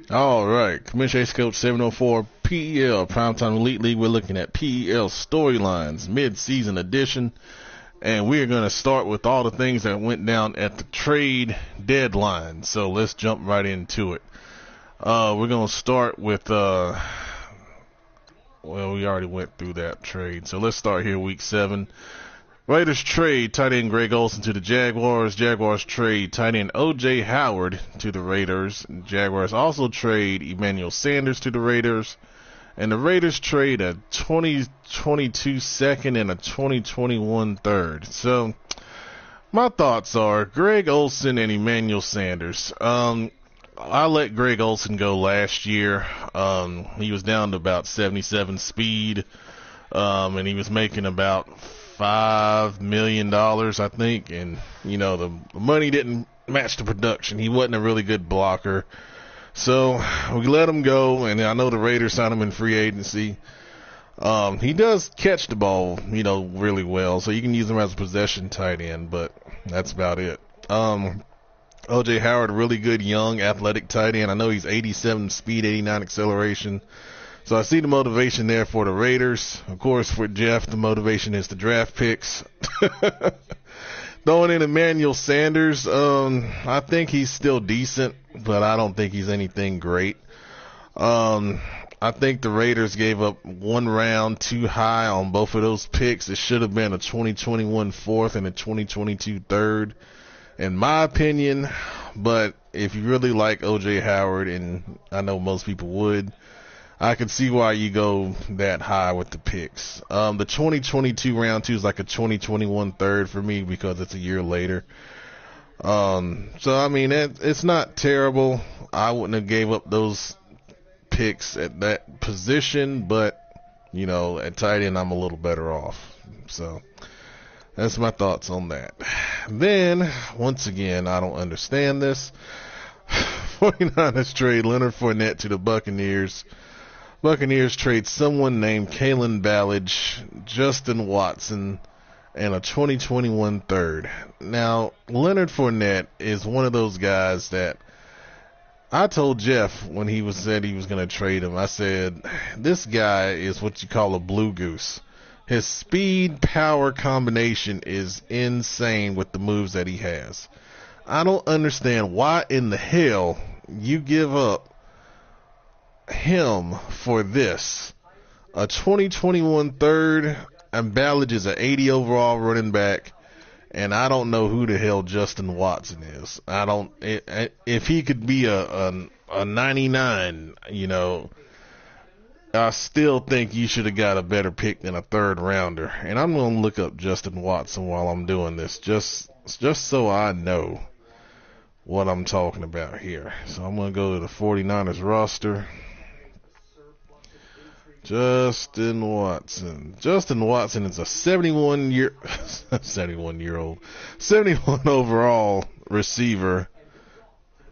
All right, Commission Ace Coach 704 PEL Primetime Elite League. We're looking at PEL storylines, mid-season edition, and we're going to start with all the things that went down at the trade deadline. So let's jump right into it. We're going to start with, well, we already went through that trade. So let's start here, week 7. Raiders trade tight end Greg Olsen to the Jaguars. Jaguars trade tight end O.J. Howard to the Raiders. Jaguars also trade Emmanuel Sanders to the Raiders. And the Raiders trade a 2022 second and a 2021 third. So my thoughts are Greg Olsen and Emmanuel Sanders. I let Greg Olsen go last year. He was down to about 77 speed. And he was making about $5 million, I think, and the money didn't match the production. He wasn't a really good blocker, so we let him go. And I know the Raiders signed him in free agency. He does catch the ball, really well, so you can use him as a possession tight end, but that's about it. O.J. Howard, really good young athletic tight end. I know he's 87 speed, 89 acceleration. So I see the motivation there for the Raiders. Of course, for Jeff, the motivation is the draft picks. Throwing in Emmanuel Sanders, I think he's still decent, but I don't think he's anything great. I think the Raiders gave up one round too high on both of those picks. It should have been a 2021 fourth and a 2022 third, in my opinion. But if you really like O.J. Howard, and I know most people would, I can see why you go that high with the picks. The 2022 round 2 is like a 2021 third for me because it's a year later. So I mean, it's not terrible. I wouldn't have gave up those picks at that position, but at tight end I'm a little better off. So that's my thoughts on that. Then once again, I don't understand this. 49ers trade Leonard Fournette to the Buccaneers. Buccaneers trade someone named Kalen Ballage, Justin Watson, and a 2021 third. Now, Leonard Fournette is one of those guys that I told Jeff when he said he was going to trade him, I said, this guy is what you call a blue goose. His speed power combination is insane with the moves that he has. I don't understand why in the hell you give up him for this. A 2021 third, and Ballage is an 80 overall running back, and I don't know who the hell Justin Watson is. If he could be a 99, I still think you should have got a better pick than a third rounder. And I'm going to look up Justin Watson while I'm doing this, just so I know what I'm talking about here. So I'm going to go to the 49ers roster. Justin Watson. Justin Watson is a 71 overall receiver.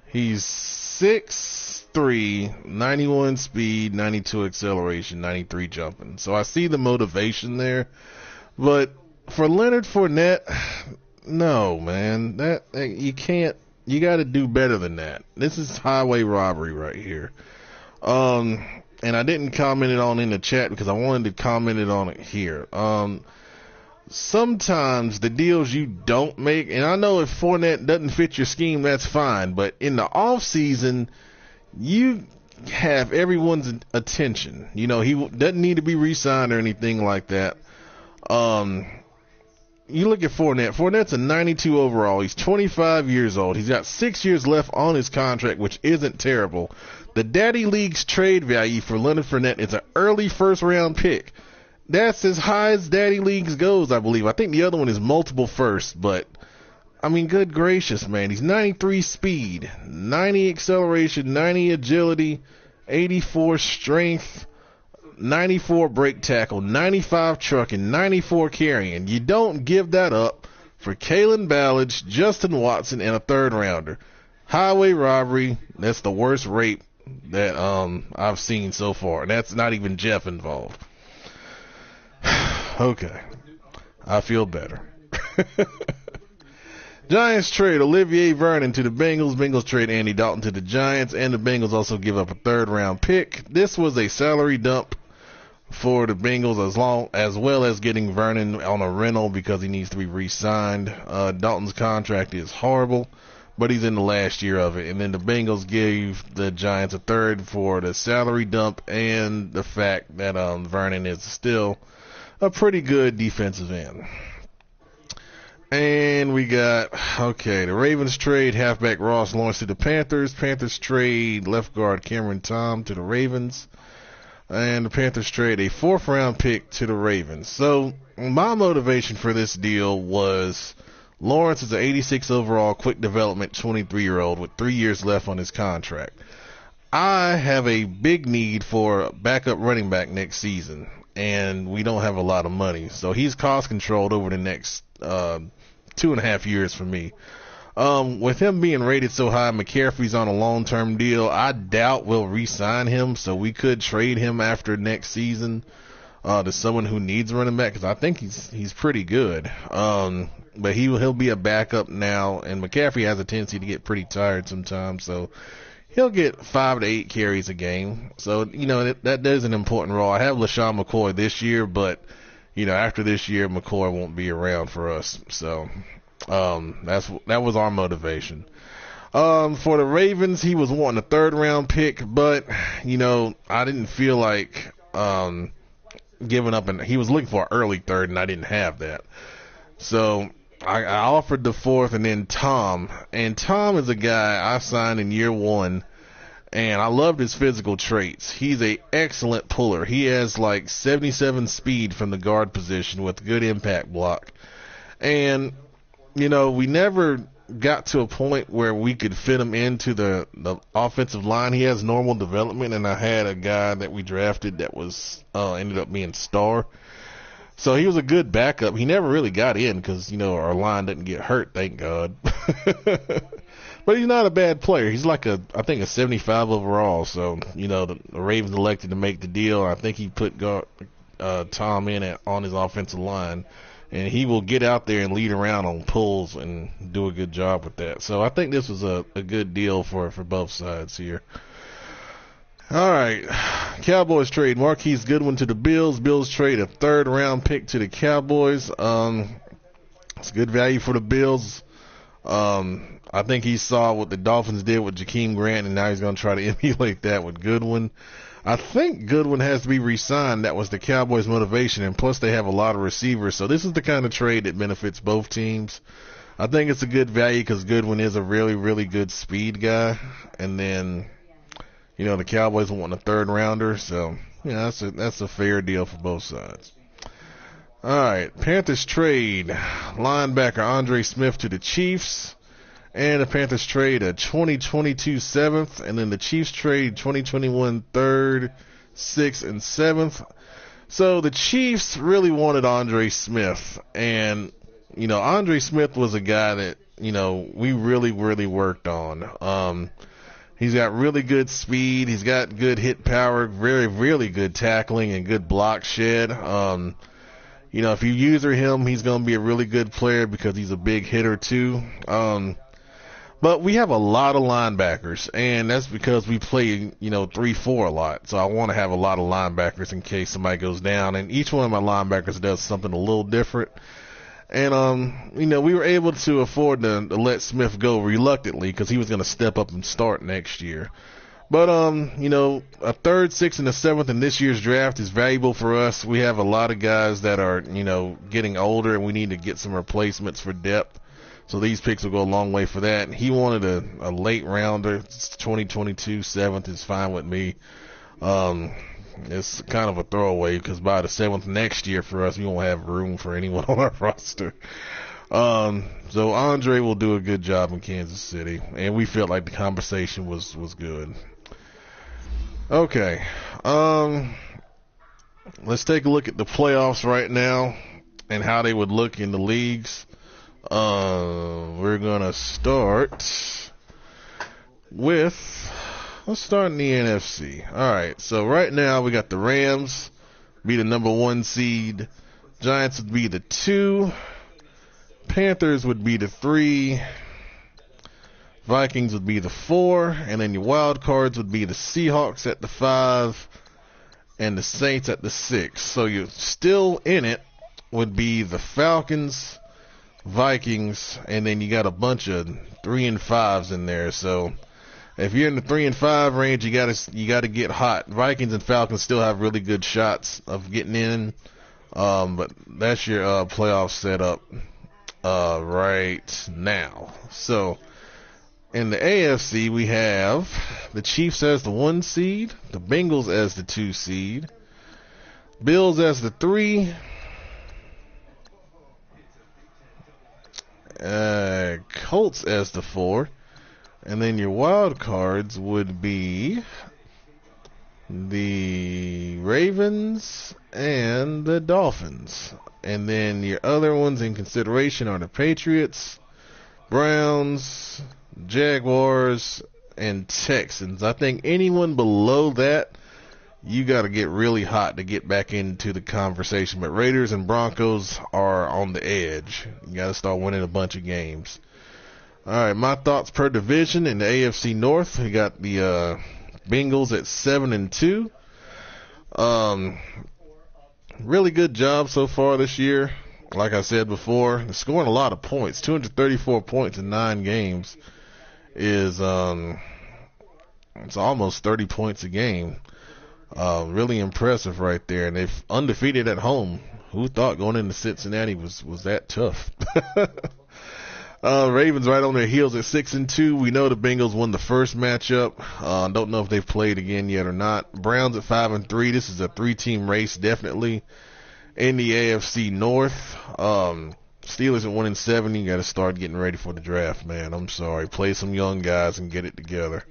He's 6'3", 91 speed, 92 acceleration, 93 jumping. So I see the motivation there. But for Leonard Fournette, no, man. You can't. You got to do better than that. This is highway robbery right here. And I didn't comment it on in the chat because I wanted to comment it on it here. Sometimes the deals you don't make, and I know if Fournette doesn't fit your scheme, that's fine. But in the off season, you have everyone's attention. He doesn't need to be re-signed or anything like that. You look at Fournette. Fournette's a 92 overall. He's 25 years old. He's got 6 years left on his contract, which isn't terrible. The Daddy League's trade value for Leonard Fournette is an early first-round pick. That's as high as Daddy League's goes, I believe. I think the other one is multiple firsts, but, I mean, good gracious, man. He's 93 speed, 90 acceleration, 90 agility, 84 strength, 94 break tackle, 95 trucking, 94 carrying. You don't give that up for Kalen Ballage, Justin Watson, and a third rounder. Highway robbery. That's the worst rape that I've seen so far. And that's not even Jeff involved. Okay. I feel better. Giants trade Olivier Vernon to the Bengals. Bengals trade Andy Dalton to the Giants, and the Bengals also give up a third-round pick. This was a salary dump for the Bengals as well as getting Vernon on a rental because he needs to be re-signed. Dalton's contract is horrible, but he's in the last year of it. And then the Bengals gave the Giants a third for the salary dump and the fact that Vernon is still a pretty good defensive end. And we got, the Ravens trade halfback Ross Lawrence to the Panthers. Panthers trade left guard Cameron Tom to the Ravens. And the Panthers trade a 4th-round pick to the Ravens. So my motivation for this deal was Lawrence is an 86 overall, quick development 23-year-old with 3 years left on his contract. I have a big need for a backup running back next season, and we don't have a lot of money. So he's cost controlled over the next 2.5 years for me. With him being rated so high, McCaffrey's on a long-term deal. I doubt we'll re-sign him, so we could trade him after next season to someone who needs a running back because I think he's pretty good. But he'll be a backup now, and McCaffrey has a tendency to get pretty tired sometimes, so he'll get 5 to 8 carries a game. So, that is an important role. I have LaShawn McCoy this year, but, after this year, McCoy won't be around for us. So, that was our motivation. For the Ravens, he was wanting a 3rd-round pick, but, I didn't feel like giving up, and he was looking for an early 3rd, and I didn't have that. So I offered the 4th and then Tom. And Tom is a guy I signed in year 1, and I loved his physical traits. He's an excellent puller. He has like 77 speed from the guard position with good impact block. And, we never got to a point where we could fit him into the offensive line. He has normal development, and I had a guy that we drafted that was ended up being star. So he was a good backup. He never really got in because, our line didn't get hurt, thank God. But he's not a bad player. He's like I think a 75 overall. So, the Ravens elected to make the deal. I think he put Tom in on his offensive line. And he will get out there and lead around on pulls and do a good job with that. So I think this was a good deal for both sides here. All right, Cowboys trade Marquise Goodwin to the Bills. Bills trade a 3rd-round pick to the Cowboys. It's good value for the Bills. I think he saw what the Dolphins did with Jakeem Grant, and now he's going to try to emulate that with Goodwin. I think Goodwin has to be re-signed. That was the Cowboys' motivation, and plus they have a lot of receivers. So this is the kind of trade that benefits both teams. I think it's a good value because Goodwin is a really, really good speed guy. And then, the Cowboys want a 3rd-rounder. So, that's a fair deal for both sides. All right, Panthers trade linebacker Andre Smith to the Chiefs. And the Panthers trade a 2022 7th, and then the Chiefs trade 2021 3rd, 6th, and 7th. So the Chiefs really wanted Andre Smith, and, Andre Smith was a guy that, we really, really worked on. He's got really good speed. He's got good hit power, very, really good tackling, and good block shed. If you user him, he's going to be a really good player because he's a big hitter too. But we have a lot of linebackers, and that's because we play, 3-4 a lot. So I want to have a lot of linebackers in case somebody goes down. And each one of my linebackers does something a little different. And, we were able to afford to let Smith go reluctantly because he was going to step up and start next year. But, a 3rd, 6th, and a 7th in this year's draft is valuable for us. We have a lot of guys that are, getting older, and we need to get some replacements for depth. So these picks will go a long way for that. He wanted a late rounder. 2022 7th is fine with me. It's kind of a throwaway because by the 7th next year for us, we won't have room for anyone on our roster. So Andre will do a good job in Kansas City, and we felt like the conversation was good. Okay. Let's take a look at the playoffs right now and how they would look in the leagues. We're gonna start with, let's start in the NFC. Alright, so right now we got the Rams be the number 1 seed, Giants would be the 2, Panthers would be the 3. Vikings would be the 4. And then your wild cards would be the Seahawks at the 5 and the Saints at the 6. So you're still in it would be the Falcons, Vikings, and then you got a bunch of 3 and 5s in there. So if you're in the 3 and 5 range, you gotta get hot. Vikings and Falcons still have really good shots of getting in, but that's your playoff setup right now. So in the AFC, we have the Chiefs as the 1 seed, the Bengals as the 2 seed, Bills as the 3. Colts as the 4, and then your wild cards would be the Ravens and the Dolphins, and then your other ones in consideration are the Patriots, Browns, Jaguars, and Texans. I think anyone below that, you got to get really hot to get back into the conversation. But Raiders and Broncos are on the edge. You got to start winning a bunch of games. All right, my thoughts per division in the AFC North. We got the Bengals at 7-2. Really good job so far this year. Like I said before, they're scoring a lot of points. 234 points in 9 games is it's almost 30 points a game. Really impressive right there. And they've undefeated at home. Who thought going into Cincinnati was that tough? Ravens right on their heels at 6-2. We know the Bengals won the first matchup. Don't know if they've played again yet or not. Browns at 5-3. This is a 3-team race, definitely. In the AFC North, Steelers at 1-7. You got to start getting ready for the draft, man. I'm sorry. Play some young guys and get it together.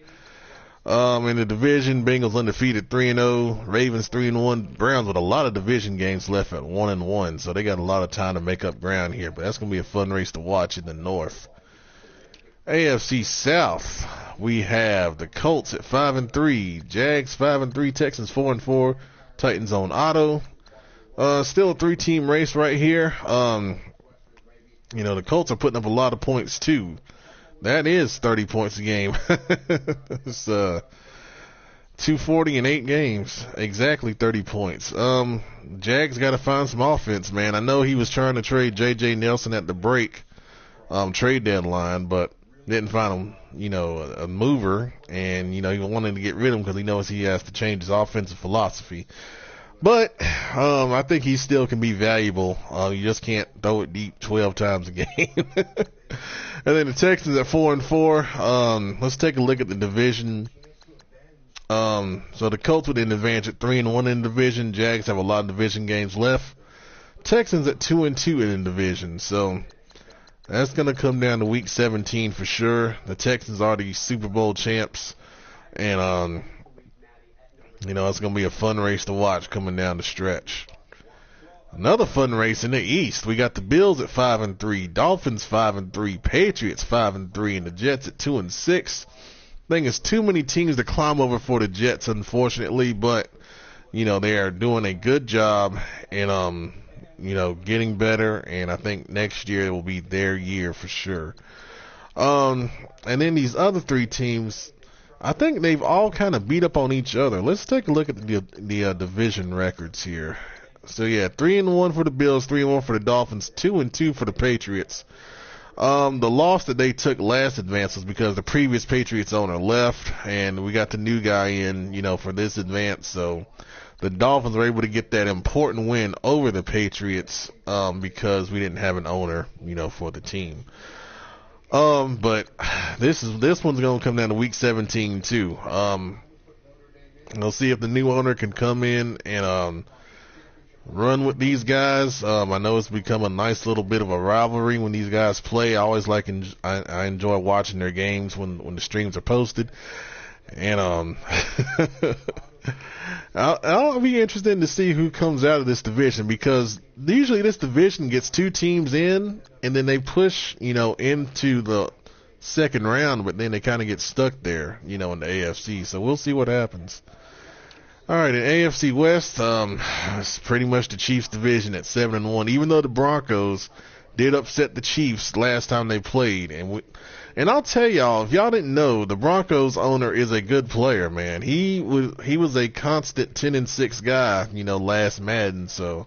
In the division, Bengals undefeated 3-0, Ravens 3-1, Browns with a lot of division games left at 1-1, so they got a lot of time to make up ground here, but that's going to be a fun race to watch in the North. AFC South, we have the Colts at 5-3, Jags 5-3, Texans 4-4, Titans on auto. Still a 3-team race right here. The Colts are putting up a lot of points too. That is 30 points a game. It's 240 in 8 games. Exactly 30 points. Jags got to find some offense, man. I know he was trying to trade J.J. Nelson at the break trade deadline, but didn't find him, a mover. And, he wanted to get rid of him because he knows he has to change his offensive philosophy. But I think he still can be valuable. You just can't throw it deep 12 times a game. And then the Texans at 4-4. Let's take a look at the division. So the Colts with an advantage at 3-1 in the division. Jags have a lot of division games left. Texans at 2-2 in the division. So that's going to come down to week 17 for sure. The Texans are the Super Bowl champs. And, it's going to be a fun race to watch coming down the stretch. Another fun race in the East. We got the Bills at 5-3, Dolphins 5-3, Patriots 5-3, and the Jets at 2-6. I think it's too many teams to climb over for the Jets, unfortunately, but they are doing a good job in getting better, and I think next year will be their year for sure. And then these other 3 teams, I think they've all kind of beat up on each other. Let's take a look at the division records here. So, 3-1 for the Bills, 3-1 for the Dolphins, 2-2 for the Patriots. The loss that they took last advance was because the previous Patriots owner left, and we got the new guy in, for this advance. So, the Dolphins were able to get that important win over the Patriots because we didn't have an owner, for the team. But this one's going to come down to week 17 too. We'll see if the new owner can come in and run with these guys. I know it's become a nice little bit of a rivalry when these guys play. I always I enjoy watching their games when the streams are posted. And I'll be interested to see who comes out of this division, because usually this division gets 2 teams in and then they push, into the second round, but then they kind of get stuck there, in the AFC. So we'll see what happens. All right, in AFC West, it's pretty much the Chiefs division at 7-1. Even though the Broncos did upset the Chiefs last time they played. And I'll tell y'all, if y'all didn't know, the Broncos owner is a good player, man. He was a constant 10-6 guy, last Madden. So,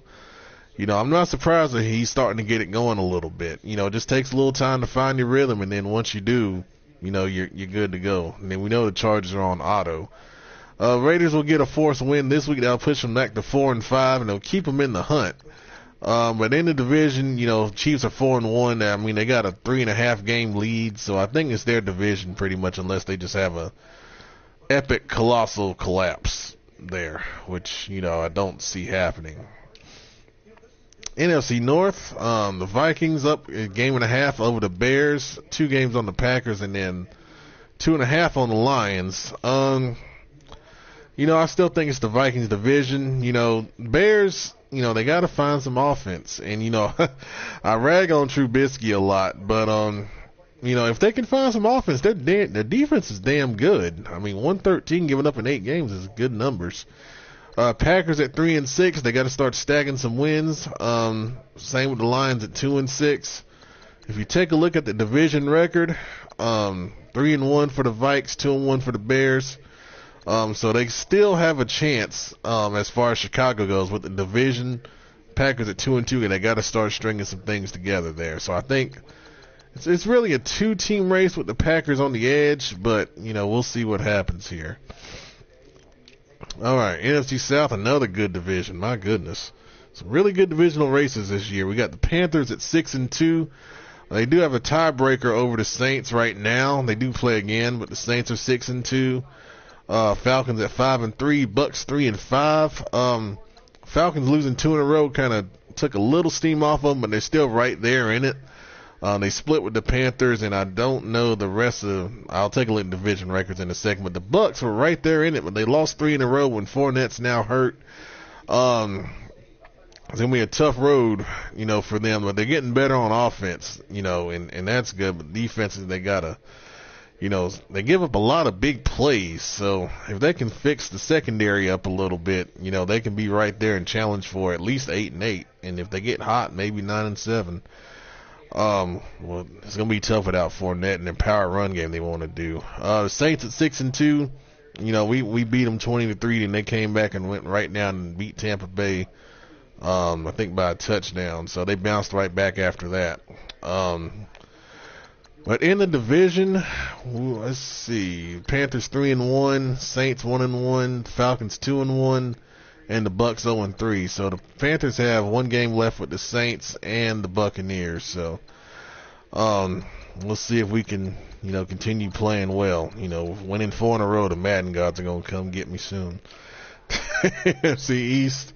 I'm not surprised that he's starting to get it going a little bit. It just takes a little time to find your rhythm, and then once you do, you're good to go. And then we know the Chargers are on auto. Raiders will get a fourth win this week. That'll push them back to 4-5, and they'll keep them in the hunt. But in the division, Chiefs are 4-1. I mean, they got a 3.5 game lead, so I think it's their division pretty much, unless they just have a epic, colossal collapse there, which, I don't see happening. NFC North, the Vikings up a game and a half over the Bears, 2 games on the Packers, and then 2.5 on the Lions. I still think it's the Vikings division. Bears, they got to find some offense. And, I rag on Trubisky a lot, but, if they can find some offense, their defense is damn good. I mean, 113 giving up in 8 games is good numbers. Packers at 3-6, they got to start stacking some wins. Same with the Lions at 2-6. If you take a look at the division record, 3-1 for the Vikes, 2-1 for the Bears. So they still have a chance as far as Chicago goes with the division. Packers at 2-2, and they got to start stringing some things together there. So I think it's really a 2-team race with the Packers on the edge, but we'll see what happens here. All right, NFC South, another good division. My goodness, some really good divisional races this year. We got the Panthers at 6-2. They do have a tiebreaker over the Saints right now. They do play again, but the Saints are 6-2. Falcons at 5-3, Bucks 3-5. Falcons losing 2 in a row kind of took a little steam off them, but they're still right there in it. They split with the Panthers, and I don't know the rest of. I'll take a look at division records in a second, but the Bucks were right there in it, but they lost 3 in a row when Fournette's now hurt. It's gonna be a tough road, for them, but they're getting better on offense, and that's good. But defenses, they gotta. They give up a lot of big plays, so if they can fix the secondary up a little bit, they can be right there and challenge for at least 8-8, and if they get hot, maybe 9-7. Well, it's gonna be tough without Fournette and their power run game they want to do. The Saints at 6-2, we beat them 20-3, and they came back and went right down and beat Tampa Bay, I think by a touchdown, so they bounced right back after that. But in the division, let's see, Panthers 3-1, Saints 1-1, Falcons 2-1, and the Bucks 0-3. So the Panthers have 1 game left with the Saints and the Buccaneers. So we'll see if we can, continue playing well. Winning 4 in a row, the Madden gods are gonna come get me soon. NFC East.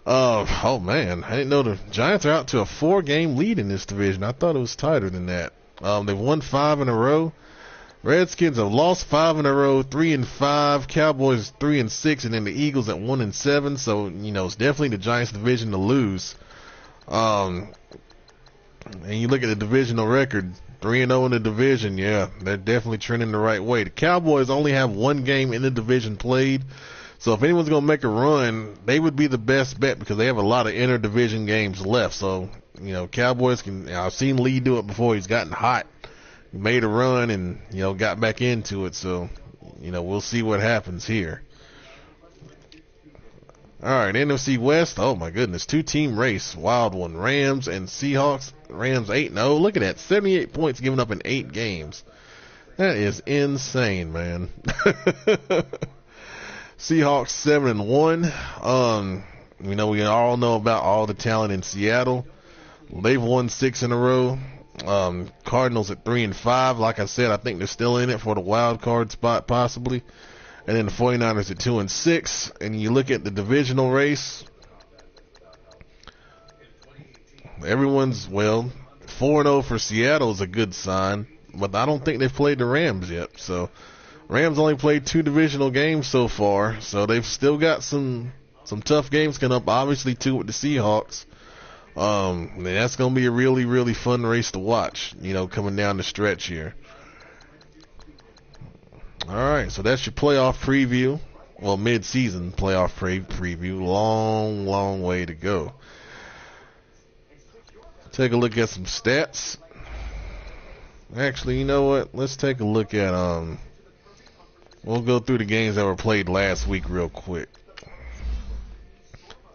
Oh man, I didn't know the Giants are out to a 4-game lead in this division. I thought it was tighter than that. They've won 5 in a row. Redskins have lost 5 in a row, 3-5. Cowboys 3-6, and then the Eagles at 1-7. So it's definitely the Giants' division to lose. And you look at the divisional record, 3-0 in the division. Yeah, they're definitely trending the right way. The Cowboys only have 1 game in the division played. So if anyone's gonna make a run, they would be the best bet because they have a lot of inter-division games left. So. Cowboys can. I've seen Lee do it before. He's gotten hot, made a run, and got back into it. So, we'll see what happens here. All right, NFC West. Oh my goodness, 2-team race, wild one. Rams and Seahawks. Rams 8-0. Look at that, 78 points given up in 8 games. That is insane, man. Seahawks 7-1. We all know about all the talent in Seattle. They've won 6 in a row. Cardinals at 3-5. Like I said, I think they're still in it for the wild card spot possibly. And then the 49ers at 2-6. And you look at the divisional race. Everyone's 4-0 for Seattle is a good sign, but I don't think they've played the Rams yet. So Rams only played 2 divisional games so far, so they've still got some tough games coming up. Obviously, 2 with the Seahawks. That's going to be a really, really fun race to watch, coming down the stretch here. All right, so that's your playoff preview. Well, mid-season playoff preview. Long, long way to go. take a look at some stats. Actually, you know what? Let's take a look at we'll go through the games that were played last week real quick.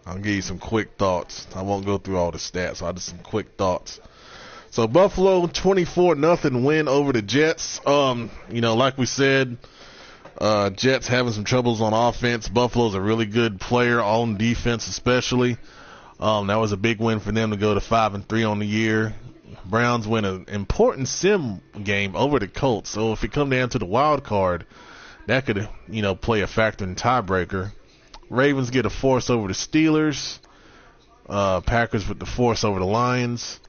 I'll give you some quick thoughts. I won't go through all the stats. I'll just some quick thoughts. So Buffalo 24-0 win over the Jets. Like we said, Jets having some troubles on offense. Buffalo's a really good player on defense, especially. That was a big win for them to go to 5-3 on the year. Browns win an important sim game over the Colts. So if it come down to the wild card, that could, play a factor in tiebreaker. Ravens get a force over the Steelers. Packers with the force over the Lions.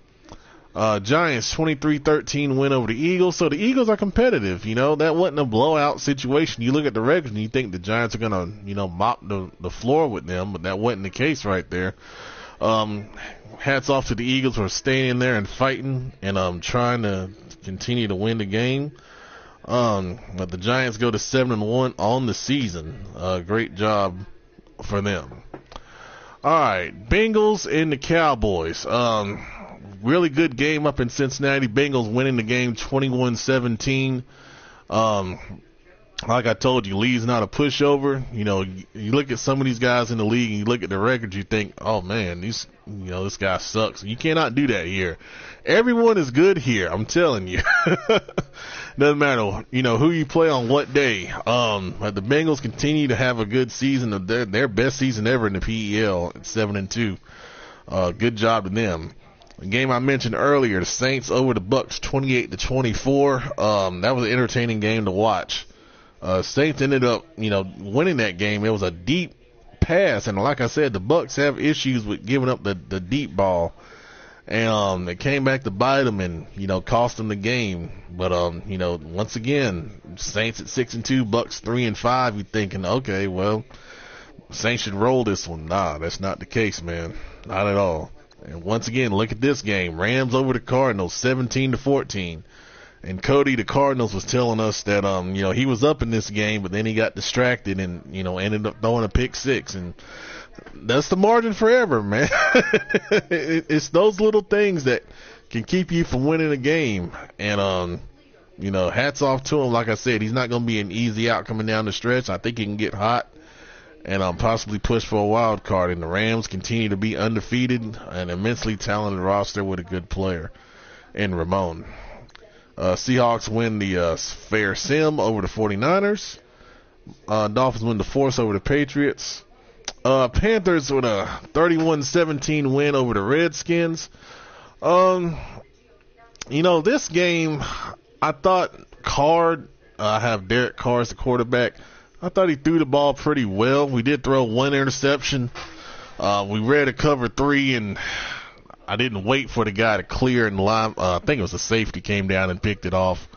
Giants 23-13 win over the Eagles. So the Eagles are competitive. That wasn't a blowout situation. You look at the record and you think the Giants are going to, mop the floor with them, but that wasn't the case right there. Hats off to the Eagles for staying in there and fighting and trying to continue to win the game. But the Giants go to 7-1 on the season. Great job for them. All right, Bengals and the Cowboys. Really good game up in Cincinnati. Bengals winning the game 21-17. Like I told you, Lee's not a pushover. You look at some of these guys in the league and you look at the records, you think, oh man, this guy sucks. You cannot do that here. Everyone is good here. I'm telling you. Doesn't matter, who you play on what day. But the Bengals continue to have a good season. Their best season ever in the PEL at 7-2. Good job to them. The game I mentioned earlier, the Saints over the Bucks 28-24. That was an entertaining game to watch. Saints ended up, winning that game. It was a deep pass, and like I said, the Bucks have issues with giving up the deep ball, and they came back to bite them and cost them the game. But once again, Saints at 6-2, Bucks 3-5. You're thinking, okay, well, Saints should roll this one. Nah, that's not the case, man. Not at all. And once again, look at this game: Rams over the Cardinals 17-14. And Cody, the Cardinals, was telling us that, he was up in this game, but then he got distracted and, ended up throwing a pick six. And that's the margin forever, man. It's those little things that can keep you from winning a game. And, hats off to him. Like I said, he's not going to be an easy out coming down the stretch. I think he can get hot and possibly push for a wild card. And the Rams continue to be undefeated, an immensely talented roster with a good player in Ramon. Seahawks win the fair sim over the 49ers. Dolphins win the force over the Patriots. Panthers with a 31-17 win over the Redskins. This game, I thought I have Derek Carr as the quarterback. I thought he threw the ball pretty well. We did throw one interception. We read a cover 3 and I didn't wait for the guy to clear and line. I think it was a safety came down and picked it off.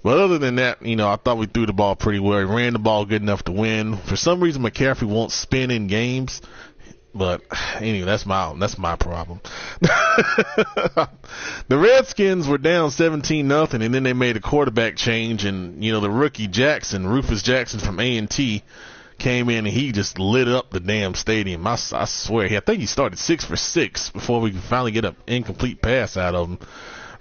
But other than that, I thought we threw the ball pretty well. We ran the ball good enough to win. For some reason, McCaffrey won't spin in games. But anyway, that's my problem. The Redskins were down 17-0, and then they made a quarterback change, and the rookie Rufus Jackson from A&T, came in and he just lit up the damn stadium. I swear, I think he started 6 for 6 before we could finally get an incomplete pass out of him.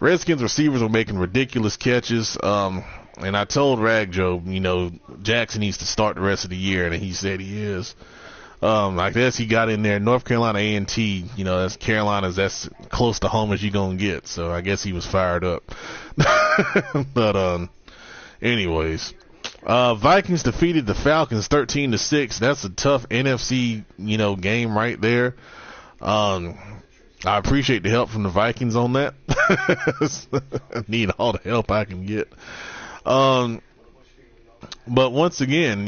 Redskins receivers were making ridiculous catches. And I told Ragjoe, Jackson needs to start the rest of the year, and he said he is. I guess he got in there. North Carolina A&T, that's Carolina's, that's close to home as you're going to get. So I guess he was fired up. But, anyways. Vikings defeated the Falcons 13-6. That's a tough NFC, game right there. I appreciate the help from the Vikings on that. I need all the help I can get. But once again,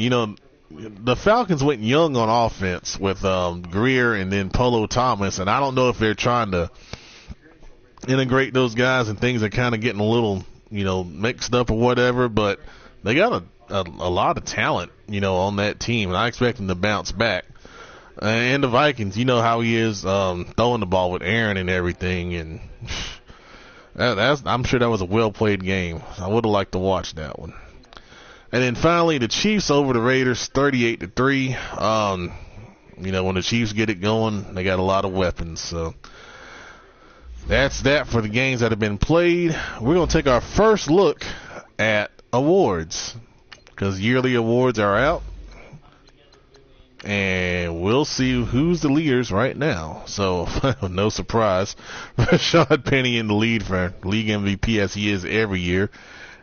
the Falcons went young on offense with Greer and then Polo Thomas, and I don't know if they're trying to integrate those guys and things are kind of getting a little, mixed up or whatever, but they got a lot of talent, on that team, and I expect them to bounce back. And the Vikings, how he is throwing the ball with Aaron and everything, and I'm sure that was a well-played game. I would have liked to watch that one. And then finally, the Chiefs over the Raiders 38-3. When the Chiefs get it going, they got a lot of weapons. So That's that for the games that have been played. We're going to take our first look at awards because yearly awards are out. And we'll see who's the leaders right now. So, no surprise. Rashad Penny in the lead for league MVP as he is every year.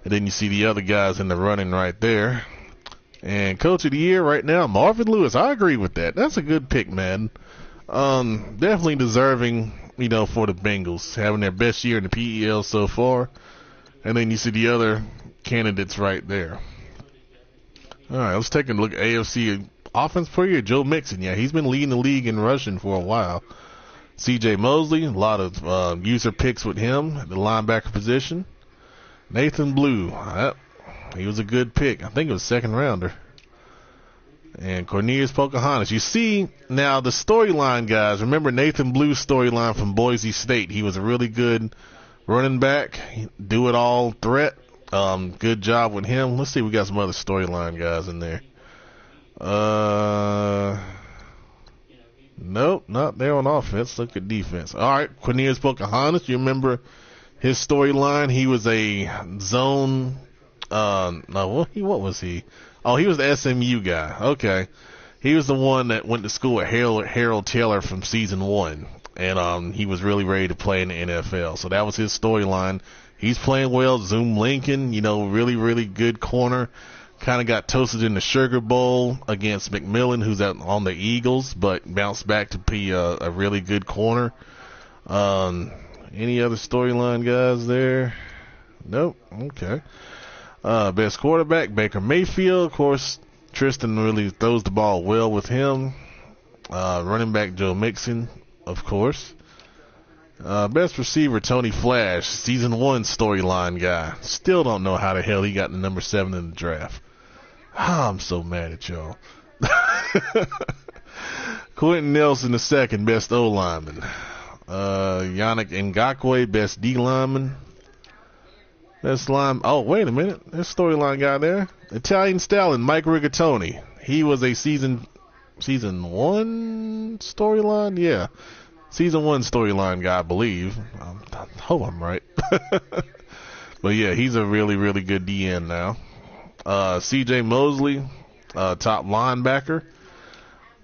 And then you see the other guys in the running right there. And Coach of the Year right now, Marvin Lewis. I agree with that. That's a good pick, man. Definitely deserving, for the Bengals. Having their best year in the PEL so far. And then you see the other candidates right there. All right, let's take a look at AFC Offense per year. Joe Mixon. Yeah, he's been leading the league in rushing for a while. C.J. Mosley, a lot of user picks with him at the linebacker position. Nathan Blue. He was a good pick. I think it was second rounder. And Cornelius Pocahontas. You see, now the storyline guys, remember Nathan Blue's storyline from Boise State. He was a really good running back, do-it-all threat. Good job with him. Let's see, we got some other storyline guys in there. Nope, not there on offense. Look at defense. All right, Cornelius Pocahontas. You remember his storyline? He was a zone. No, what was he? Oh, he was the SMU guy. Okay, he was the one that went to school with Harold Taylor from season 1, and he was really ready to play in the NFL. So that was his storyline. He's playing well. Zoom Lincoln, really, really good corner. Kind of got toasted in the Sugar Bowl against McMillan, who's out on the Eagles, but bounced back to be a really good corner. Any other storyline guys there? Nope. Okay. Best quarterback, Baker Mayfield. Of course, Tristan really throws the ball well with him. Running back, Joe Mixon, of course. Best receiver, Tony Flash, season 1 storyline guy. Still don't know how the hell he got the number 7 in the draft. I'm so mad at y'all. Quentin Nelson, the second best O lineman. Yannick Ngakoue, best D lineman. Best line. Oh, wait a minute. There's a storyline guy there. Italian Stallion, Mike Rigatoni. He was a season 1 storyline. Yeah, season 1 storyline guy, I believe. I hope I'm right. But yeah, he's a really, really good DN now. C.J. Mosley, top linebacker.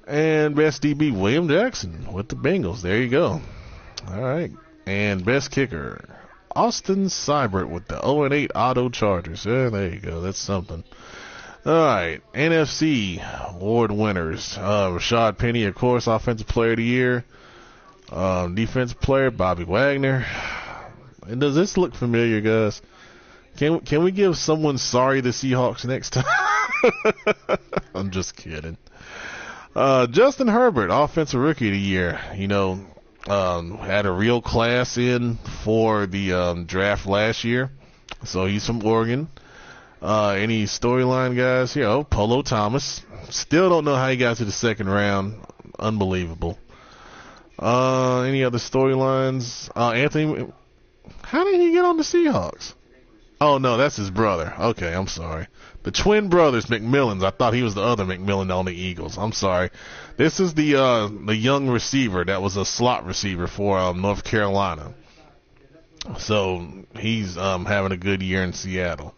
And best DB, William Jackson with the Bengals. There you go. All right. And best kicker, Austin Seibert with the 0-8 Auto Chargers. Yeah, there you go. That's something. All right. NFC award winners. Rashad Penny, of course, Offensive Player of the Year. Defensive player, Bobby Wagner. And does this look familiar, guys? Can we give someone sorry the Seahawks next time? I'm just kidding. Justin Herbert, Offensive Rookie of the Year. Had a real class in for the draft last year. So he's from Oregon. Any storyline guys? Polo Thomas. Still don't know how he got to the second round. Unbelievable. Any other storylines? Anthony, how did he get on the Seahawks? Oh, no, that's his brother. Okay, I'm sorry. The twin brothers, McMillans. I thought he was the other McMillan on the Eagles. I'm sorry. This is the young receiver that was a slot receiver for North Carolina. So he's having a good year in Seattle.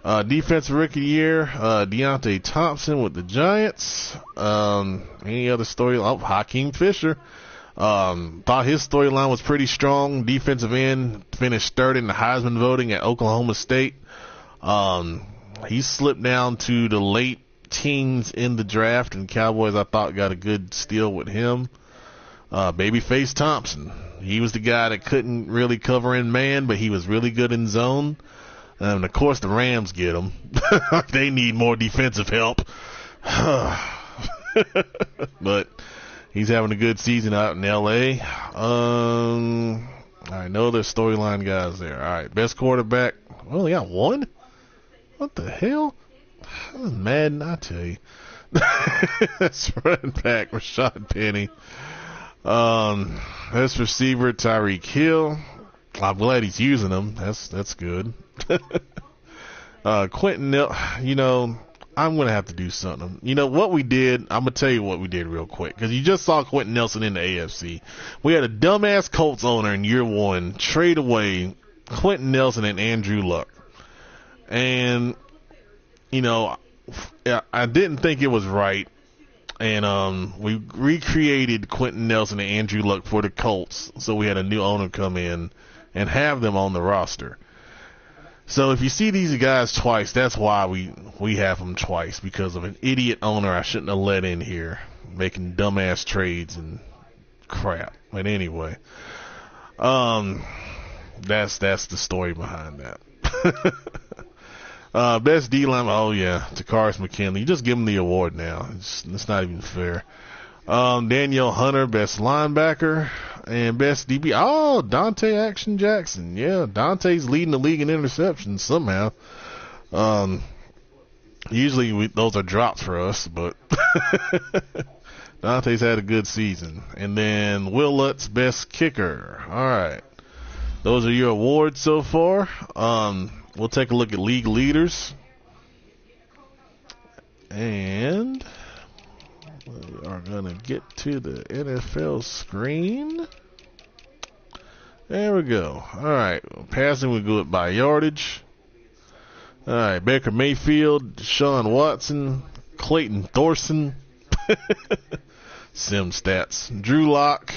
Defensive Rookie of the Year, Deontay Thompson with the Giants. Any other story? Oh, Hakeem Fisher. Thought his storyline was pretty strong. Defensive end, finished third in the Heisman voting at Oklahoma State. He slipped down to the late teens in the draft, and Cowboys, I thought, got a good steal with him. Babyface Thompson. He was the guy that couldn't really cover in man, but he was really good in zone. And, of course, the Rams get him. They need more defensive help. But he's having a good season out in L.A. I know there's storyline guys there. All right, best quarterback. We only got one? What the hell? I'm mad, I tell you. That's running back, Rashad Penny. Best receiver, Tyreek Hill. I'm glad he's using them. That's good. Quentin, I'm going to have to do something. You know what we did? I'm going to tell you what we did real quick. Because you just saw Quentin Nelson in the AFC. We had a dumbass Colts owner in year one trade away Quentin Nelson and Andrew Luck. And, you know, I didn't think it was right. And we recreated Quentin Nelson and Andrew Luck for the Colts. So we had a new owner come in and have them on the roster. So if you see these guys twice, that's why we have them twice, because of an idiot owner I shouldn't have let in here making dumbass trades and crap. But anyway, that's the story behind that. Best D line, oh yeah, Takaris McKinley. You just give him the award now. It's not even fair. Danielle Hunter, best linebacker. And best DB, oh, Dante Action Jackson. Yeah, Dante's leading the league in interceptions somehow. Usually those are drops for us, but Dante's had a good season. And then Will Lutz, best kicker. All right. Those are your awards so far. We'll take a look at league leaders. And we are going to get to the NFL screen. There we go. All right. Passing, we go by yardage. All right. Baker Mayfield, Deshaun Watson, Clayton Thorson, Sim Stats, Drew Lock,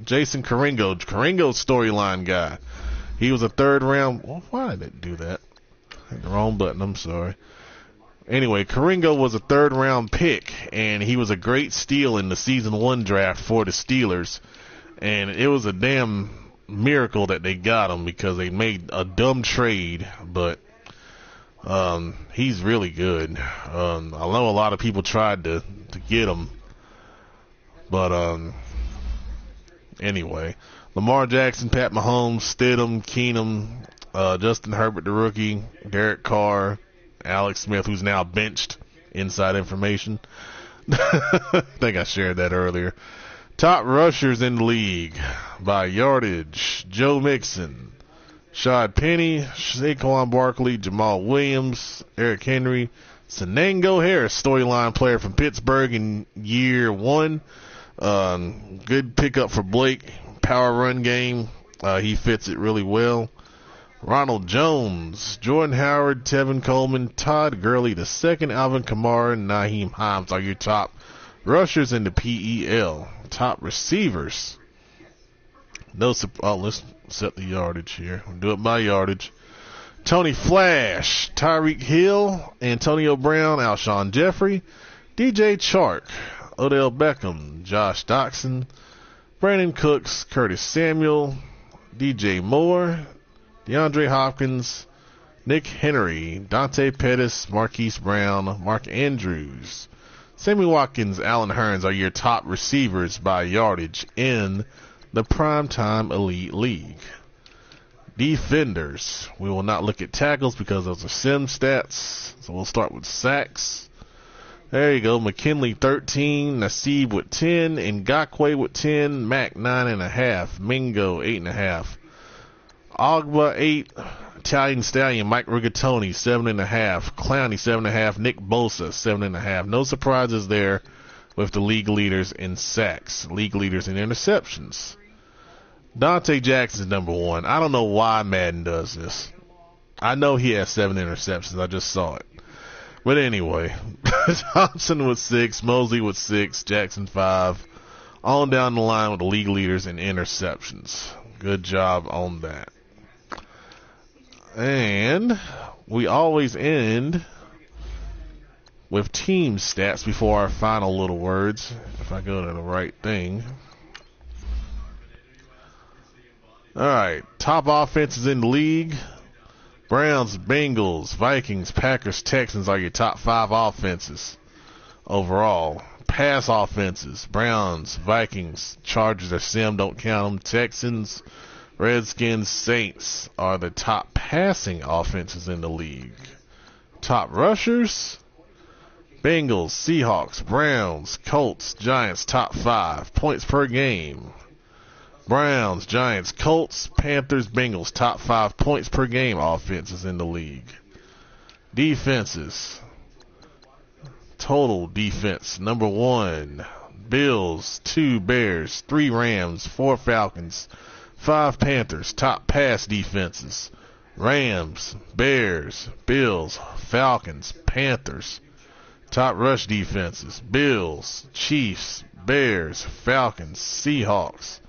Jason Caringo. Caringo's storyline guy. He was a third round. Well, why did it do that? I hit the wrong button. I'm sorry. Anyway, Caringo was a third round pick, and he was a great steal in the season 1 draft for the Steelers. And it was a damn miracle that they got him, because they made a dumb trade, but he's really good. I know a lot of people tried to get him, but anyway, Lamar Jackson, Pat Mahomes, Stidham, Keenum, Justin Herbert the rookie, Derek Carr, Alex Smith, who's now benched. Inside information. I think I shared that earlier. Top rushers in the league by yardage: Joe Mixon, Shad Penny, Saquon Barkley, Jamal Williams, Eric Henry, Senango Harris, storyline player from Pittsburgh in year 1. Good pickup for Blake. Power run game. He fits it really well. Ronald Jones, Jordan Howard, Tevin Coleman, Todd Gurley II, Alvin Kamara, and Naheem Hines are your top rushers in the PEL. Top receivers. Let's set the yardage here. We'll do it by yardage. Tony Flash, Tyreek Hill, Antonio Brown, Alshon Jeffrey, DJ Chark, Odell Beckham, Josh Doxson, Brandon Cooks, Curtis Samuel, DJ Moore, DeAndre Hopkins, Nick Henry, Dante Pettis, Marquise Brown, Mark Andrews, Sammy Watkins, Allen Hurns are your top receivers by yardage in the Primetime Elite League. Defenders. We will not look at tackles because those are sim stats. So we'll start with sacks. There you go. McKinley 13, Nassib with 10, Ngakoue with 10, Mack 9.5, Mingo 8.5. Ogba 8, Italian Stallion, Mike Rigatoni 7.5, Clowney 7.5, Nick Bosa 7.5. No surprises there with the league leaders in sacks, league leaders in interceptions. Dante Jackson's number 1. I don't know why Madden does this. I know he has 7 interceptions. I just saw it. But anyway, Thompson with 6, Mosley with 6, Jackson 5. On down the line with the league leaders in interceptions. Good job on that. And we always end with team stats before our final little words. If I go to the right thing. Alright, top offenses in the league. Browns, Bengals, Vikings, Packers, Texans are your top 5 offenses overall. Pass offenses: Browns, Vikings, Chargers are sim, don't count them. Texans, Redskins, Saints are the top passing offenses in the league. Top rushers: Bengals, Seahawks, Browns, Colts, Giants, top 5. Points per game: Browns, Giants, Colts, Panthers, Bengals, top 5 points per game offenses in the league. Defenses: total defense. Number 1, Bills. 2, Bears. 3, Rams. 4, Falcons. 5, Panthers. Top pass defenses. Rams, Bears, Bills, Falcons, Panthers. Top rush defenses. Bills, Chiefs, Bears, Falcons, Seahawks.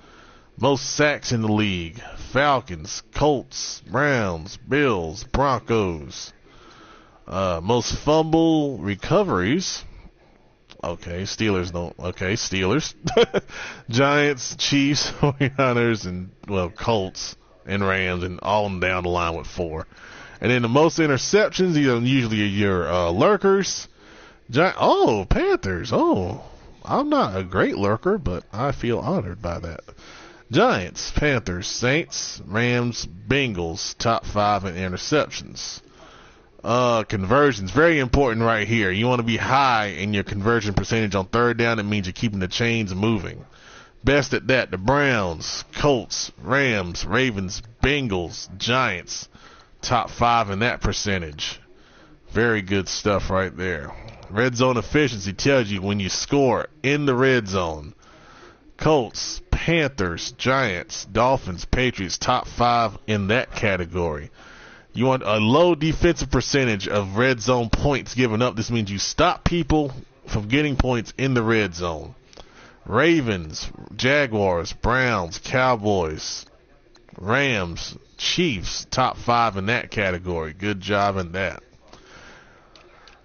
Most sacks in the league. Falcons, Colts, Browns, Bills, Broncos. Most fumble recoveries. Okay, Steelers don't. Okay, Steelers. Giants, Chiefs, 49ers, and, well, Colts and Rams, and all them down the line with 4. And then the most interceptions, usually your lurkers. Panthers. Oh, I'm not a great lurker, but I feel honored by that. Giants, Panthers, Saints, Rams, Bengals, top 5 in interceptions. Conversions, very important right here. You want to be high in your conversion percentage on third down. It means you're keeping the chains moving. Best at that, the Browns, Colts, Rams, Ravens, Bengals, Giants. Top 5 in that percentage. Very good stuff right there. Red zone efficiency tells you when you score in the red zone. Colts, Panthers, Giants, Dolphins, Patriots, top 5 in that category. You want a low defensive percentage of red zone points given up. This means you stop people from getting points in the red zone. Ravens, Jaguars, Browns, Cowboys, Rams, Chiefs, top 5 in that category. Good job in that.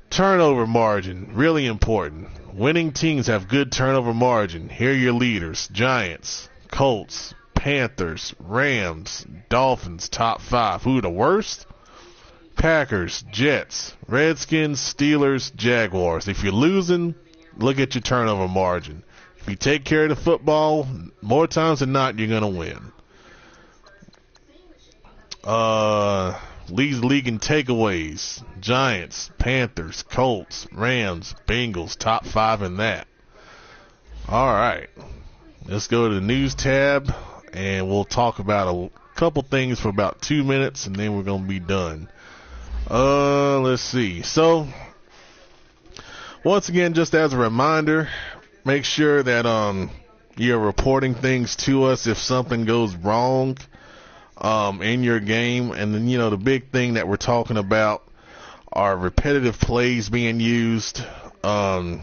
Turnover margin, really important. Winning teams have good turnover margin. Here are your leaders. Giants, Colts, Panthers, Rams, Dolphins, top 5. Who are the worst? Packers, Jets, Redskins, Steelers, Jaguars. If you're losing, look at your turnover margin. If you take care of the football, more times than not, you're going to win. Leads the league in takeaways. Giants, Panthers, Colts, Rams, Bengals, top 5 in that. All right. Let's go to the news tab, and we'll talk about a couple things for about 2 minutes, and then we're going to be done. Let's see. So, once again, just as a reminder, make sure that you're reporting things to us if something goes wrong in your game. And then, the big thing that we're talking about are repetitive plays being used. I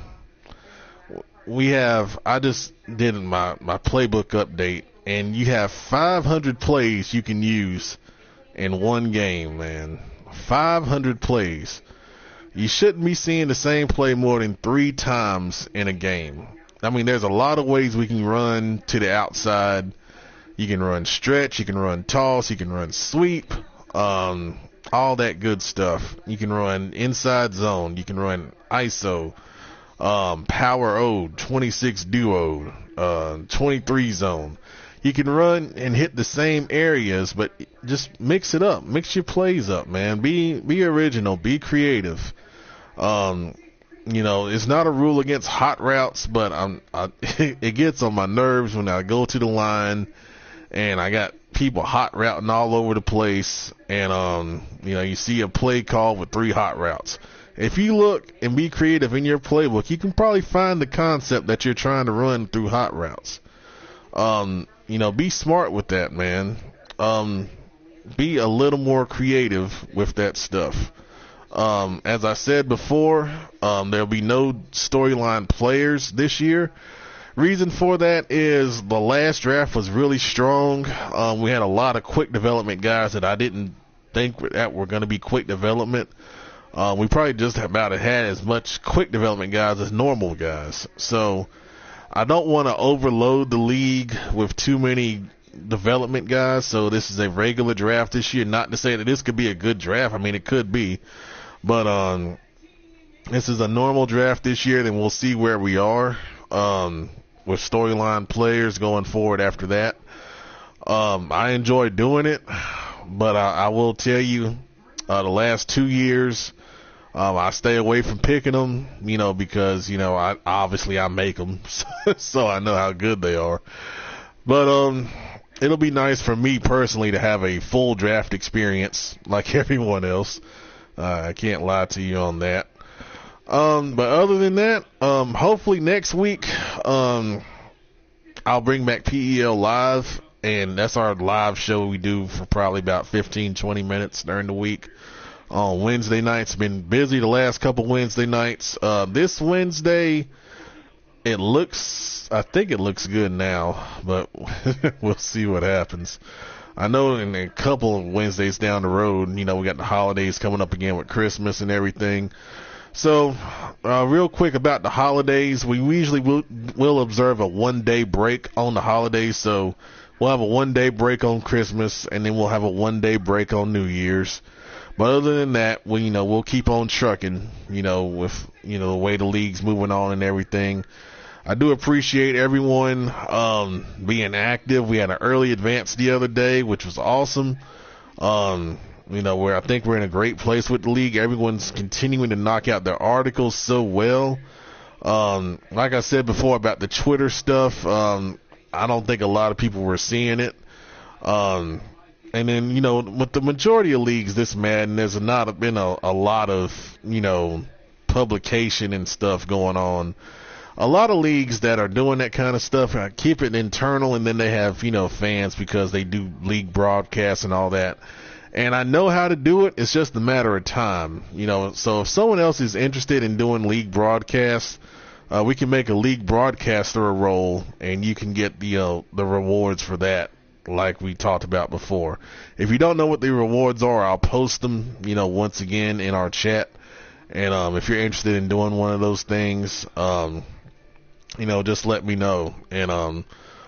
just did my playbook update, and you have 500 plays you can use in one game, man. 500 plays. You shouldn't be seeing the same play more than 3 times in a game. I mean, there's a lot of ways we can run to the outside. You can run stretch, you can run toss, you can run sweep, all that good stuff. You can run inside zone, you can run ISO, power O, 26 duo, 23 zone. You can run and hit the same areas, but just mix it up. Mix your plays up, man. Be original, be creative. It's not a rule against hot routes, but it gets on my nerves when I go to the line and I got people hot routing all over the place, and you see a play call with 3 hot routes. If you look and be creative in your playbook, you can probably find the concept that you're trying to run through hot routes. Be smart with that, man. Be a little more creative with that stuff. As I said before, there'll be no storyline players this year. Reason for that is the last draft was really strong. We had a lot of quick development guys that I didn't think that were going to be quick development. We probably just about had as much quick development guys as normal guys. So I don't want to overload the league with too many development guys. So this is a regular draft this year. Not to say that this could be a good draft. I mean, it could be. But this is a normal draft this year. Then we'll see where we are with storyline players going forward after that. I enjoy doing it, but I will tell you, the last 2 years, I stay away from picking them, because, I make them, so I know how good they are. But it'll be nice for me personally to have a full draft experience like everyone else. I can't lie to you on that. But other than that, hopefully next week, I'll bring back PEL Live, and that's our live show we do for probably about 15-20 minutes during the week. On Wednesday nights, been busy the last couple Wednesday nights. This Wednesday, I think it looks good now, but we'll see what happens. I know in a couple of Wednesdays down the road, we got the holidays coming up again with Christmas and everything. So, real quick about the holidays, we usually will observe a 1-day break on the holidays. So, we'll have a 1-day break on Christmas, and then we'll have a 1-day break on New Year's. But other than that, we'll keep on trucking, with, the way the league's moving on and everything. I do appreciate everyone, being active. We had an early advance the other day, which was awesome. Where I think we're in a great place with the league. Everyone's continuing to knock out their articles so well. Like I said before about the Twitter stuff, I don't think a lot of people were seeing it. And then, with the majority of leagues this Madden, there's not been a lot of, publication and stuff going on. A lot of leagues that are doing that kind of stuff keep it internal, and then they have, fans because they do league broadcasts and all that. And I know how to do it. It's just a matter of time, So if someone else is interested in doing league broadcasts, we can make a league broadcaster a role, and you can get the rewards for that, like we talked about before. If you don't know what the rewards are, I'll post them, once again in our chat. And if you're interested in doing one of those things, just let me know. And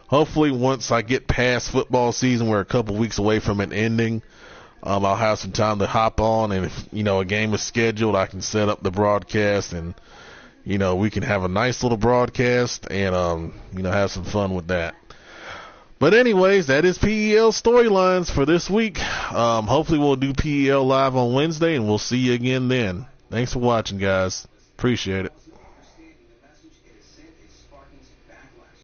hopefully once I get past football season, we're a couple weeks away from it ending, I'll have some time to hop on, and if, a game is scheduled, I can set up the broadcast, and, we can have a nice little broadcast and, have some fun with that. But anyways, that is PEL storylines for this week. Hopefully we'll do PEL live on Wednesday, and we'll see you again then. Thanks for watching, guys. Appreciate it.